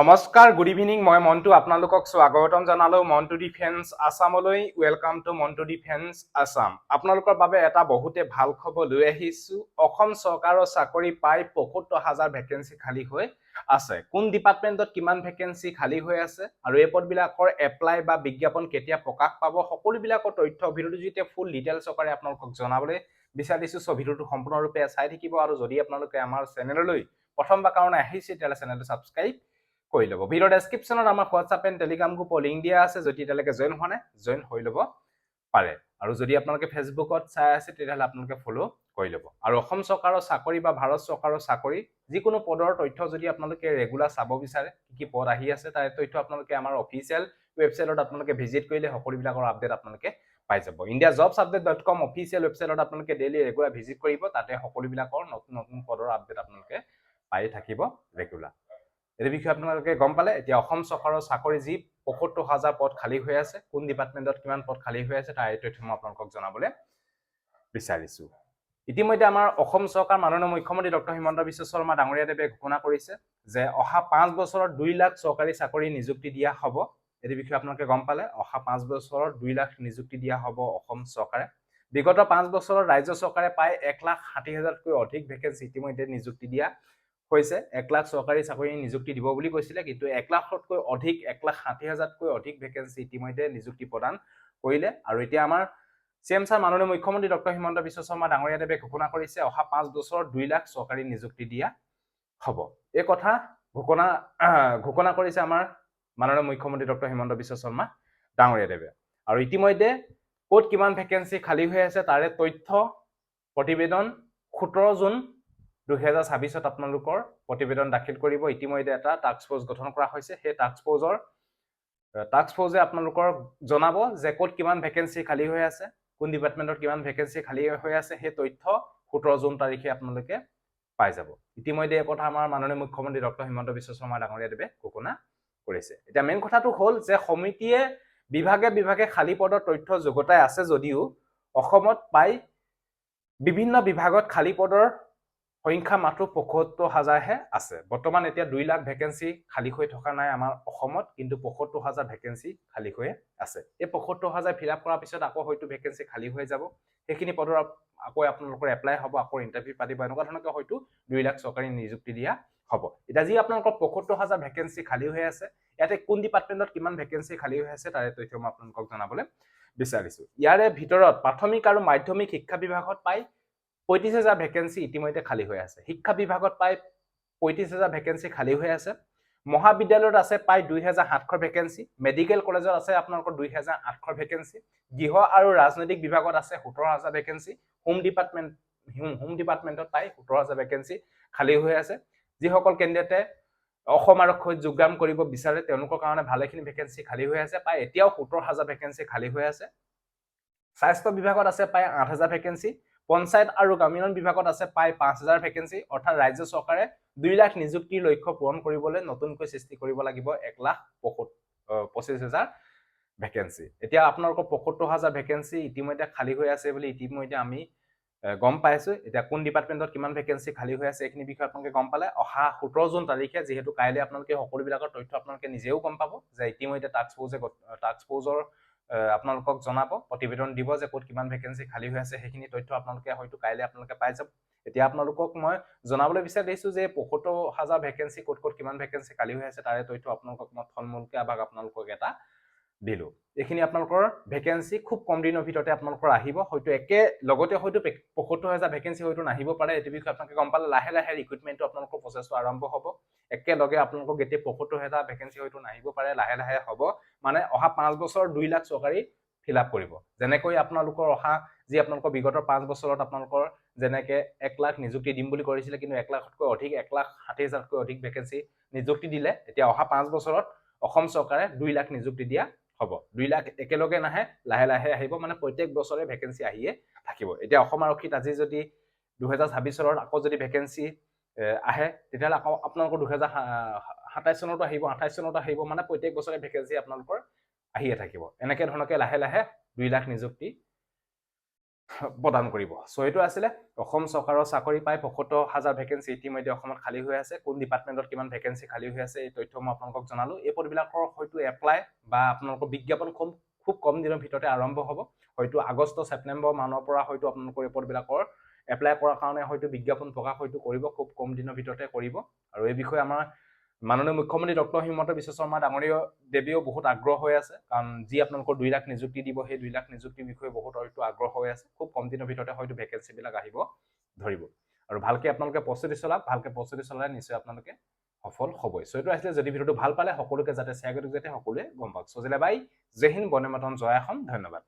নমস্কাৰ, good evening. মই মন্টু, আপোনালোকক স্বাগতম জনালো মন্টু ডিফেন্স আসামলৈ। Welcome to Montu defence Assam. আপোনালোকৰ বাবে এটা বহুতে ভাল খবৰ লৈ আহিছো। অসম চৰকাৰৰ চাকৰি পাই ৭৫,০০০ ভেকেন্সি খালী হৈ আছে। কোন ডিপাৰ্টমেণ্টত কিমান ভেকেন্সি খালী হৈ আছে আৰু এই পদবিলাকৰ এপ্লাই বা বিজ্ঞাপন কেতিয়া প্ৰকাশ পাব, সকলোবিলাকৰ তথ্য ভিডিঅ'টো যেতিয়া ফুল ডিটেইলছ সহকাৰে আপোনালোকক জনাবলৈ বিচাৰিছো। সো ভিডিঅ'টো সম্পূৰ্ণৰূপে চাই থাকিব আৰু যদি আপোনালোকে আমাৰ চেনেললৈ প্ৰথমবাৰ কাৰণে আহিছে তেতিয়াহ'লে চেনেলটো ছাবস্ক্ৰাইব কৰি ল'ব। ভিডিঅ' ডেছক্ৰিপশ্যনত আমাৰ হোৱাটছআপ এণ্ড টেলিগ্ৰাম গ্ৰুপৰ লিংক দিয়া আছে। যদি এতিয়ালৈকে জইন হোৱা নাই, জইন হৈ ল'ব পাৰে। আৰু যদি আপোনালোকে ফেচবুকত চাই আছে তেতিয়াহ'লে আপোনালোকে ফ'ল' কৰি ল'ব। আৰু অসম চৰকাৰৰ চাকৰি বা ভাৰত চৰকাৰৰ চাকৰি যিকোনো পদৰ তথ্য যদি আপোনালোকে ৰেগুলাৰ চাব বিচাৰে, কি পদ আহি আছে তাৰ তথ্য আপোনালোকে আমাৰ অফিচিয়েল ৱেবছাইটত আপোনালোকে ভিজিট কৰিলে সকলোবিলাকৰ আপডেট আপোনালোকে পাই যাব। indiajobsupdate.com অফিচিয়েল ৱেবছাইটত আপোনালোকে ডেইলি ৰেগুলাৰ ভিজিট কৰিব। তাতে সকলোবিলাকৰ নতুন নতুন পদৰ আপডেট আপোনালোকে পাই থাকিব ৰেগুলাৰ। এই বিষয়ে আপোনালোকে গম পালে। এতিয়া অসম চৰকাৰৰ চাকৰি যি ৭৫,০০০ পদ খালী হৈ আছে, কোন ডিপাৰ্টমেণ্টত কিমান পদ খালী হৈ আছে তাৰ এই তথ্য মই আপোনালোকক জনাবলৈ বিচাৰিছো। ইতিমধ্যে আমাৰ অসম চৰকাৰ মাননীয় মুখ্যমন্ত্ৰী ডক্টৰ হিমন্ত বিশ্ব শৰ্মা ডাঙৰীয়াদেৱে ঘোষণা কৰিছে যে অহা 5 বছৰত 2 লাখ চৰকাৰী চাকৰি নিযুক্তি দিয়া হ'ব। এই বিষয়ে আপোনালোকে গম পালে। অহা 5 বছৰত 2 লাখ নিযুক্তি দিয়া হ'ব অসম চৰকাৰে। বিগত 5 বছৰত ৰাজ্য চৰকাৰে প্ৰায় 1,60,000তকৈ অধিক ভেকেন্সি ইতিমধ্যে নিযুক্তি দিয়া হৈছে। 1 লাখ চৰকাৰী চাকৰি নিযুক্তি দিব বুলি কৈছিলে, কিন্তু 1 লাখতকৈ অধিক 1,60,000তকৈ অধিক ভেকেন্সি ইতিমধ্যে নিযুক্তি প্ৰদান কৰিলে। আৰু এতিয়া আমাৰ চিএম ছাৰ মাননীয় মুখ্যমন্ত্ৰী ডক্টৰ হিমন্ত বিশ্ব শৰ্মা ডাঙৰীয়াদেৱে ঘোষণা কৰিছে অহা 5 বছৰত 2 লাখ চৰকাৰী নিযুক্তি দিয়া হ'ব। এই কথা ঘোষণা কৰিছে আমাৰ মাননীয় মুখ্যমন্ত্ৰী ডক্টৰ হিমন্ত বিশ্ব শৰ্মা ডাঙৰীয়াদেৱে। আৰু ইতিমধ্যে ক'ত কিমান ভেকেন্সি খালী হৈ আছে তাৰে তথ্য প্ৰতিবেদন 17 জুন 2026 আপোনালোকৰ প্ৰতিবেদন দাখিল কৰিব। ইতিমধ্যে এটা টাস্ক ফ'ৰ্চ গঠন কৰা হৈছে। সেই টাস্ক ফ'ৰ্চে আপোনালোকৰ জনাব যে ক'ত কিমান ভেকেন্সি খালী হৈ আছে, কোন ডিপাৰ্টমেণ্টত কিমান ভেকেন্সি খালী হৈ আছে, সেই তথ্য 17 জুন তাৰিখে আপোনালোকে পাই যাব। ইতিমধ্যে এই কথা আমাৰ মাননীয় মুখ্যমন্ত্ৰী ডক্টৰ হিমন্ত বিশ্ব শৰ্মা ডাঙৰীয়াদেৱে ঘোষণা কৰিছে। এতিয়া মেইন কথাটো হ'ল যে সমিতিয়ে বিভাগে বিভাগে খালী পদৰ তথ্য যুগুতাই আছে যদিও অসমত প্ৰায় বিভিন্ন বিভাগত খালী পদৰ সংখ্যা মাত্ৰ ৭৫,০০০হে আছে। বৰ্তমান এতিয়া 2 লাখ ভেকেন্সি খালী হৈ থকা নাই আমাৰ অসমত, কিন্তু ৭৫,০০০ ভেকেন্সি খালী হৈ আছে। এই ৭৫,০০০ ফিল আপ কৰাৰ পিছত আকৌ হয়তো ভেকেন্সি খালী হৈ যাব। সেইখিনি পদৰ আকৌ আপোনালোকৰ এপ্লাই হ'ব, আকৌ ইণ্টাৰভিউ পাতিব, এনেকুৱা ধৰণকে হয়তো 2 লাখ চৰকাৰী নিযুক্তি দিয়া হ'ব। এতিয়া যি আপোনালোকৰ ৭৫,০০০ ভেকেন্সি খালী হৈ আছে, ইয়াতে কোন ডিপাৰ্টমেণ্টত কিমান ভেকেন্সি খালী হৈ আছে তাৰে তথ্য মই আপোনালোকক জনাবলৈ বিচাৰিছো। ইয়াৰে ভিতৰত প্ৰাথমিক আৰু মাধ্যমিক শিক্ষা বিভাগত প্ৰায় ৩৫,০০০ ভেকেন্সি ইতিমধ্যে খালী হৈ আছে। শিক্ষা বিভাগত প্ৰায় ৩৫,০০০ ভেকেন্সি খালী হৈ আছে। মহাবিদ্যালয়ত আছে প্ৰায় 2,৭০০ ভেকেন্সি। মেডিকেল কলেজত আছে আপোনালোকৰ 2,৮০০ ভেকেন্সি। গৃহ আৰু ৰাজনৈতিক বিভাগত আছে 17,০০০ ভেকেন্সি। হোম ডিপাৰ্টমেণ্টত প্ৰায় 17,০০০ ভেকেন্সি খালী হৈ আছে। যিসকল কেণ্ডিডেটে অসম আৰক্ষীত যোগদান কৰিব বিচাৰে তেওঁলোকৰ কাৰণে ভালেখিনি ভেকেন্সি খালী হৈ আছে। প্ৰায় এতিয়াও 17,০০০ ভেকেন্সি খালী হৈ আছে। স্বাস্থ্য বিভাগত আছে প্ৰায় 8,০০০ ভেকেন্সি। পঞ্চায়ত আৰু গ্ৰামীণ বিভাগত আছে প্ৰায় 5,০০০ ভেকেন্সি। অৰ্থাৎ ৰাজ্য চৰকাৰে 2 লাখ নিযুক্তিৰ লক্ষ্য পূৰণ কৰিবলৈ নতুনকৈ সৃষ্টি কৰিব লাগিব 1,25,000 ভেকেন্সি। এতিয়া আপোনালোকৰ ৭৫,০০০ ভেকেন্সি ইতিমধ্যে খালী হৈ আছে বুলি ইতিমধ্যে আমি গম পাইছো। এতিয়া কোন ডিপাৰ্টমেণ্টত কিমান ভেকেন্সি খালী হৈ আছে এইখিনি বিষয়ে আপোনালোকে গম পালে। অহা 17 জুন তাৰিখে যিহেতু কাইলৈ আপোনালোকে সকলোবিলাকৰ তথ্য আপোনালোকে নিজেও গম পাব যে ইতিমধ্যে টাস্ক ফ'ৰ্চৰ আপোনালোকক জনাব, প্ৰতিবেদন দিব যে ক'ত কিমান ভেকেন্সি খালী হৈ আছে। সেইখিনি তথ্য আপোনালোকে হয়তো কাইলৈ আপোনালোকে পাই যাব। এতিয়া আপোনালোকক মই জনাবলৈ বিচাৰিছো যে ৭৫,০০০ ভেকেন্সি ক'ত ক'ত কিমান ভেকেন্সি খালী হৈ আছে তাৰে তথ্য আপোনালোকক মই থলমূলকৈ আপোনালোকক এটা দিলো। এইখিনি আপোনালোকৰ ভেকেন্সি খুব কম দিনৰ ভিতৰতে আপোনালোকৰ আহিব। হয়তো লগতে হয়তো ৭৫,০০০ ভেকেন্সি হয়তো নাহিব পাৰে। এইটো বিষয়ে আপোনালোকে গম পালে। লাহে লাহে ৰিক্ৰুটমেণ্টটো আপোনালোকৰ প্ৰচেছটো আৰম্ভ হ'ব। একেলগে আপোনালোকক এতিয়া ৭৫,০০০ ভেকেন্সি হয়তো নাহিব পাৰে, লাহে লাহে হ'ব। মানে অহা 5 বছৰ 2 লাখ চৰকাৰী ফিল আপ কৰিব। যেনেকৈ আপোনালোকৰ আপোনালোকৰ বিগত 5 বছৰত আপোনালোকৰ যেনেকে 1 লাখ নিযুক্তি দিম বুলি কৰিছিলে, কিন্তু 1 লাখতকৈ অধিক 1,60,000তকৈ অধিক ভেকেন্সি নিযুক্তি দিলে। এতিয়া অহা 5 বছৰত অসম চৰকাৰে 2 লাখ নিযুক্তি দিয়া হ'ব। 2 লাখ একেলগে নাহে, লাহে লাহে আহিব। মানে প্ৰত্যেক বছৰে ভেকেন্সি আহিয়ে থাকিব। এতিয়া অসম আৰক্ষীত আজি যদি 2026 চনত আকৌ যদি ভেকেন্সি আহে তেতিয়াহ'লে আকৌ আপোনালোকৰ 2027 চনতো আহিব, 28 চনত আহিব। মানে প্ৰত্যেক বছৰে ভেকেন্সি আপোনালোকৰ আহিয়ে থাকিব। এনেকে ধৰণকে লাহে লাহে 2 লাখ নিযুক্তি প্ৰদান কৰিব। চ' এইটো আছিলে অসম চৰকাৰৰ চাকৰি পাই ৭৫,০০০ ভেকেঞ্চি ইতিমধ্যে অসমত খালী হৈ আছে। কোন ডিপাৰ্টমেণ্টত কিমান ভেকেঞ্চি খালী হৈ আছে এই তথ্য মই আপোনালোকক জনালো। এই পদবিলাকৰ হয়তো এপ্লাই বা আপোনালোকৰ বিজ্ঞাপন খুব কম দিনৰ ভিতৰতে আৰম্ভ হ'ব। হয়তো আগষ্ট ছেপ্টেম্বৰ মানৰ পৰা হয়তো আপোনালোকৰ এই পদবিলাকৰ এপ্লাই কৰাৰ কাৰণে হয়তো বিজ্ঞাপন প্ৰকাশ হয়তো কৰিব, খুব কম দিনৰ ভিতৰতে কৰিব। আৰু এই বিষয়ে আমাৰ মাননীয় মুখ্যমন্ত্ৰী ডক্টৰ হিমন্ত বিশ্ব শৰ্মা ডাঙৰীয় দেৱেও বহুত আগ্ৰহ হৈ আছে, কাৰণ যি আপোনালোকৰ 2 লাখ নিযুক্তি দিব সেই 2 লাখ নিযুক্তিৰ বিষয়ে বহুত হয়তো আগ্ৰহ হৈ আছে। খুব কম দিনৰ ভিতৰতে হয়তো ভেকেঞ্চিবিলাক আহিব ধৰিব। আৰু ভালকে আপোনালোকে প্ৰস্তুতি চলাওক, ভালকে প্ৰস্তুতি চলালে নিশ্চয় আপোনালোকে সফল হ'বই। চ' এইটো আছিলে, যদি ভিডিঅ'টো ভাল পালে সকলোকে যাতে শ্বেয়াৰ কৰি যাতে সকলোৱে গম পাওক। চ' জিলে বাই, জয় হিন্দ, বন্দে মাতৰম, জয় অসম, ধন্যবাদ।